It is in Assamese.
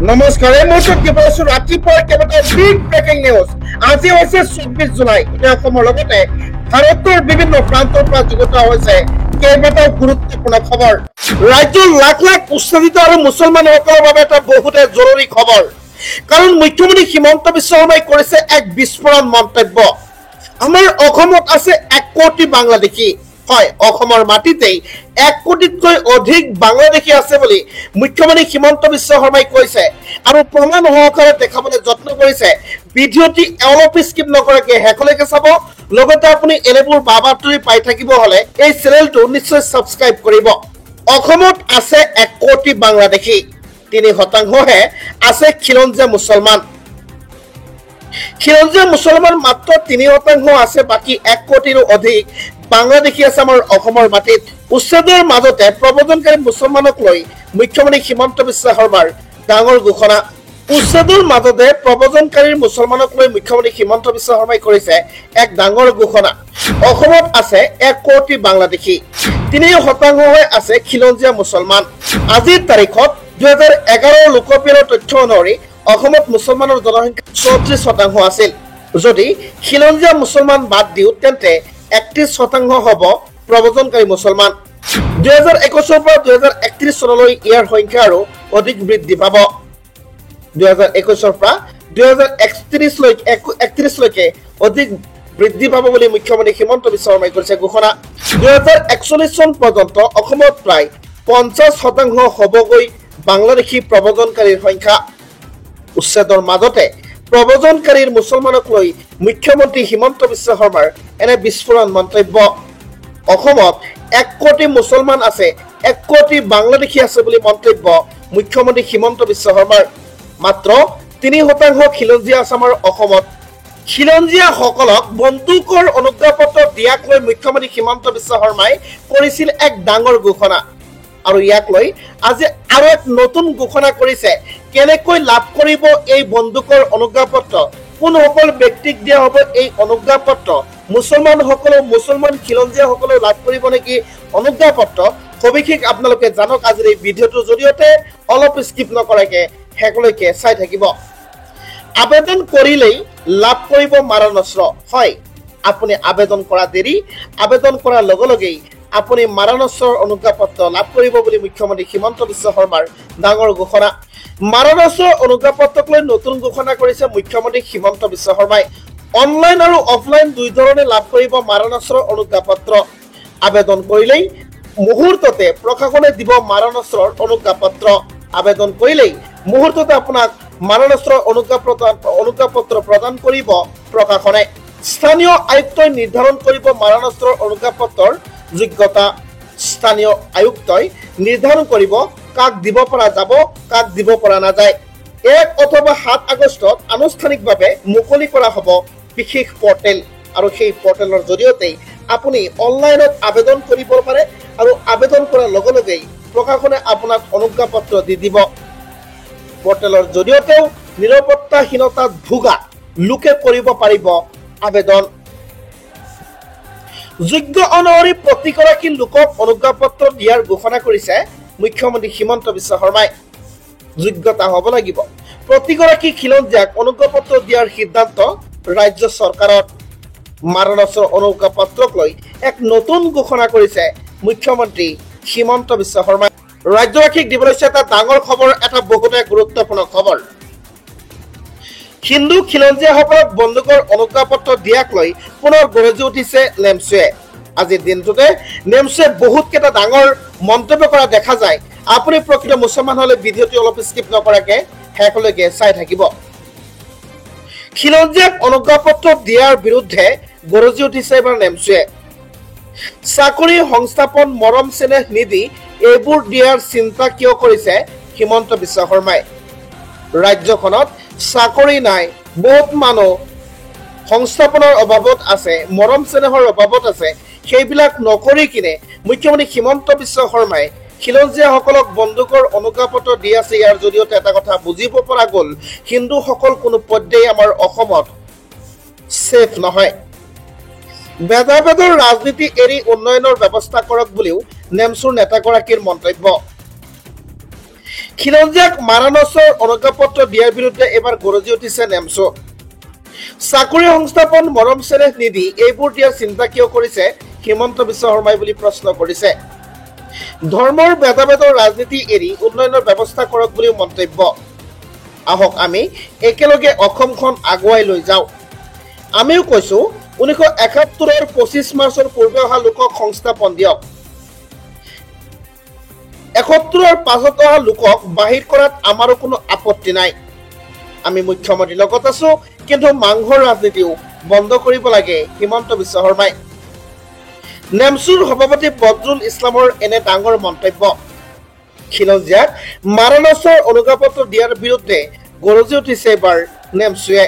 নমস্কাৰ। এই মুহূৰ্তত কেৱল ৰাতিপুৱাৰ কেইবাটাও বিগ ব্ৰেকিং নিউজ। আজি হৈছে 24 জুলাই। এতিয়া অসমৰ লগতে ভাৰতৰ বিভিন্ন প্ৰান্তৰ পৰা যুগুত হৈছে কেইবাটাও গুৰুত্বপূৰ্ণ খবৰ। ৰাজ্যৰ লাখ লাখ উচ্ছাসিত আৰু মুছলমানসকলৰ বাবে এটা বহুতে জৰুৰী খবৰ, কাৰণ মুখ্যমন্ত্ৰী হিমন্ত বিশ্ব শৰ্মাই কৰিছে এক বিস্ফোৰণ মন্তব্য। আমাৰ অসমত আছে 1 কোটি বাংলাদেশী। হয়, অসমৰ মাটিতেই 1 কোটিতকৈ অধিক বাংলাদেশী আছে বুলি মুখ্যমন্ত্ৰী হিমন্ত বিশ্ব শৰ্মাই কৈছে আৰু প্ৰমাণ সহকাৰে দেখাবলৈ যত্ন কৰিছে। ভিডিঅ'টি অলপ স্কিপ নকৰাকৈ শেষলৈকে চাব। লগতে আপুনি এনেবোৰ বাবাতৰি পাই থাকিব হলে এই চেনেলটো নিশ্চয় ছাবস্ক্ৰাইব কৰিব। অসমত আছে 1 কোটি বাংলাদেশী, 3% আছে খিলঞ্জীয়া মুছলমান। খিলঞ্জীয়া মুছলমান মাত্ৰ 3% আছে, বাকী 1 কোটিৰো অধিক বাংলাদেশী আছে আমাৰ অসমৰ মাটিত। উচ্ছেদৰ মাজতে প্ৰব্ৰজনকাৰী মুছলমানক লৈ মুখ্যমন্ত্ৰী হিমন্ত বিশ্ব শৰ্মাৰ ডাঙৰ ঘোষণা। উচ্ছেদৰ মাজতে প্ৰব্ৰজনকাৰী মুছলমানক লৈ মুখ্যমন্ত্ৰী হিমন্ত বিশ্ব শৰ্মাই কৰিছে এক ডাঙৰ ঘোষণা। অসমত আছে 1 কোটি বাংলাদেশী, 3% আছে খিলঞ্জীয়া মুছলমান। আজিৰ তাৰিখত 2011 লোকপিয়লৰ তথ্য অনুসৰি অসমত মুছলমানৰ জনসংখ্যা 34% আছিল। যদি খিলঞ্জীয়া মুছলমান বাদ দিওঁ তেন্তে 31% হ'ব প্ৰব্ৰজনকাৰী মুছলমান। 2021 পৰা 2031 চনলৈ ইয়াৰ সংখ্যা আৰু অধিক বৃদ্ধি পাব। 2021 পৰা 2031 লৈকে অধিক বৃদ্ধি পাব বুলি মুখ্যমন্ত্ৰী হিমন্ত বিশ্ব শৰ্মাই কৰিছে ঘোষণা। 2041 চন পৰ্যন্ত অসমত প্ৰায় 50% হ'বগৈ বাংলাদেশী প্ৰব্ৰজনকাৰীৰ সংখ্যা। উচ্ছেদৰ মাজতে প্ৰব্ৰজনকাৰীৰ মুছলমানক লৈ মুখ্যমন্ত্ৰী হিমন্ত বিশ্ব শৰ্মাৰ এনে বিস্ফোৰণ মন্তব্য। অসমত 1 কোটি মুছলমান আছে, 1 কোটি বাংলাদেশী আছে বুলি মন্তব্য মুখ্যমন্ত্ৰী হিমন্ত বিশ্ব শৰ্মাৰ। মাত্ৰ 3% খিলঞ্জীয়া আছে আমাৰ অসমত। খিলঞ্জীয়াসকলক বন্দুকৰ অনুজ্ঞাপত্ৰ দিয়াক লৈ মুখ্যমন্ত্ৰী হিমন্ত বিশ্ব শৰ্মাই কৰিছিল এক ডাঙৰ ঘোষণা, আৰু ইয়াক লৈ আজি আৰু এক নতুন ঘোষণা কৰিছে। কেনেকৈ লাভ কৰিব এই বন্দুকৰ অনুজ্ঞাপত্ৰ, কোনসকল ব্যক্তিক দিয়া হ'ব এই অনুজ্ঞাপত্ৰ, মুছলমান খিলঞ্জীয়াসকলেও লাভ কৰিব নেকি অনুজ্ঞাপত্ৰ, সবিশেষ আপোনালোকে জানক আজিৰ এই ভিডিঅ'টোৰ জৰিয়তে। অলপ স্কিপ নকৰাকৈ শেষলৈকে চাই থাকিব। আবেদন কৰিলেই লাভ কৰিব মাৰণাস্ত্ৰ। হয়, আপুনি আবেদন কৰা দেৰি, আবেদন কৰাৰ লগে লগেই আপুনি মাৰণাস্ত্ৰৰ অনুজ্ঞাপত্ৰ লাভ কৰিব বুলি মুখ্যমন্ত্ৰী হিমন্ত বিশ্ব শৰ্মাৰ ডাঙৰ ঘোষণা। মাৰণাস্ত্ৰৰ অনুজ্ঞাপত্ৰক লৈ নতুন ঘোষণা কৰিছে মুখ্যমন্ত্ৰী হিমন্ত বিশ্ব শৰ্মাই। অনলাইন আৰু অফলাইন দুই ধৰণে লাভ কৰিব মাৰণাস্ত্ৰৰ অনুজ্ঞাপত্ৰ। আবেদন কৰিলেই মুহূৰ্ততে প্ৰশাসনে দিব মাৰণাস্ত্ৰৰ অনুজ্ঞাপত্ৰ। আবেদন কৰিলেই মুহূৰ্ততে আপোনাক মাৰণাস্ত্ৰৰ অনুজ্ঞাপত্ৰ প্ৰদান কৰিব প্ৰশাসনে। স্থানীয় আয়ুক্তই নিৰ্ধাৰণ কৰিব মাৰণাস্ত্ৰৰ অনুজ্ঞাপত্ৰৰ যোগ্যতা। স্থানীয় আয়ুক্তই নিৰ্ধাৰণ কৰিব কাক দিব পৰা যাব, কাক দিব পৰা নাযায়। 1 অথবা 7 আগষ্টত আনুষ্ঠানিকভাৱে মুকলি কৰা হ'ব বিশেষ পৰ্টেল, আৰু সেই পৰ্টেলৰ জৰিয়তেই আপুনি অনলাইনত আবেদন কৰিব পাৰে, আৰু আবেদন কৰাৰ লগে লগেই প্ৰশাসনে আপোনাক অনুজ্ঞাপত্ৰ দি দিব। পৰ্টেলৰ জৰিয়তেও নিৰাপত্তাহীনতাত ভোগা লোকে কৰিব পাৰিব আবেদন। যোগ্য অনুসৰি প্ৰতিগৰাকী লোকক অনুজ্ঞাপত্ৰ দিয়াৰ ঘোষণা কৰিছে মুখ্যমন্ত্ৰী হিমন্ত বিশ্ব শৰ্মাই। যোগ্যতা হ'ব লাগিব। প্ৰতিগৰাকী খিলঞ্জীয়াক অনুজ্ঞাপত্ৰ দিয়াৰ সিদ্ধান্ত ৰাজ্য চৰকাৰৰ। মাৰণাস্ত্ৰৰ অনুজ্ঞাপত্ৰক লৈ এক নতুন ঘোষণা কৰিছে মুখ্যমন্ত্ৰী হিমন্ত বিশ্ব শৰ্মাই। ৰাজ্যবাসীক দিবলৈ এটা ডাঙৰ খবৰ, এটা বহুতে গুৰুত্বপূৰ্ণ খবৰ। হিন্দু খিলঞ্জীয়াসকলক বন্দুকৰ অনুজ্ঞাপত্ৰ দিয়াক লৈ পুনৰ গৰজি উঠিছে নেমচুৱে। আজিৰ দিনটোতে নেমচুৱে বহুত কেইটা ডাঙৰ মন্তব্য কৰা দেখা যায়। আপুনি প্ৰকৃত মুছলমান হলে ভিডিঅ'টি অলপ স্কিপ নকৰাকৈ শেষলৈকে চাই থাকিব। খিলঞ্জীয়াক অনুজ্ঞাপত্ৰ দিয়াৰ বিৰুদ্ধে গৰজি উঠিছে এইবাৰ নেমচুৱে। চাকৰি, সংস্থাপন, মৰম চেনেহ নিদি এইবোৰ দিয়াৰ চিন্তা কিয় কৰিছে হিমন্ত বিশ্ব শৰ্মাই? ৰাজ্যখনত চাকৰি নাই, বহুত মানুহ সংস্থাপনৰ অভাৱত আছে, মৰম চেনেহৰ অভাৱত আছে। সেইবিলাক নকৰি কিনে মুখ্যমন্ত্ৰী হিমন্ত বিশ্ব শৰ্মাই খিলঞ্জীয়াসকলক বন্দুকৰ অনুজ্ঞাপত্ৰ দি আছে। ইয়াৰ জৰিয়তে এটা কথা বুজিব পৰা গ'ল, হিন্দুসকল কোনো পৰ্যায়ে আমাৰ অসমত ছেফ নহয়। ভেদাভেদৰ ৰাজনীতি এৰি উন্নয়নৰ ব্যৱস্থা কৰক বুলিও নেমচুৰ নেতাগৰাকীৰ মন্তব্য। খিলঞ্জীয়াক মাৰাণসৰ অনুজ্ঞাপত্ৰ দিয়াৰ বিৰুদ্ধে এবাৰ গৰজি উঠিছে নেমছো। চাকৰি সংস্থাপন মৰম চেনেহ নিদি এইবোৰ দিয়াৰ চিন্তা কিয় কৰিছে হিমন্ত বিশ্ব শৰ্মাই বুলি প্ৰশ্ন কৰিছে। ধৰ্মৰ ভেদাভেদৰ ৰাজনীতি এৰি উন্নয়নৰ ব্যৱস্থা কৰক বুলিও মন্তব্য। আহক আমি একেলগে অসমখন আগুৱাই লৈ যাওঁ। আমিও কৈছো 1971ৰ 25 মাৰ্চৰ পূৰ্বে অহা লোকক সংস্থাপন দিয়ক। 71ৰ পাছত অহা লোকক বাহিৰ কৰাত আমাৰো কোনো আপত্তি নাই। আমি মুখ্যমন্ত্ৰীৰ লগত আছো, কিন্তু মাংসৰ ৰাজনীতিও বন্ধ কৰিব লাগে হিমন্ত বিশ্ব শৰ্মাই। নেমচুৰ সভাপতি বদৰুল ইছলামৰ এনে ডাঙৰ মন্তব্য। খিলঞ্জীয়াক মাৰাণসৰ অনুজ্ঞাপত্ৰ দিয়াৰ বিৰুদ্ধে গৰজি উঠিছে এবাৰ নেমচুৱে।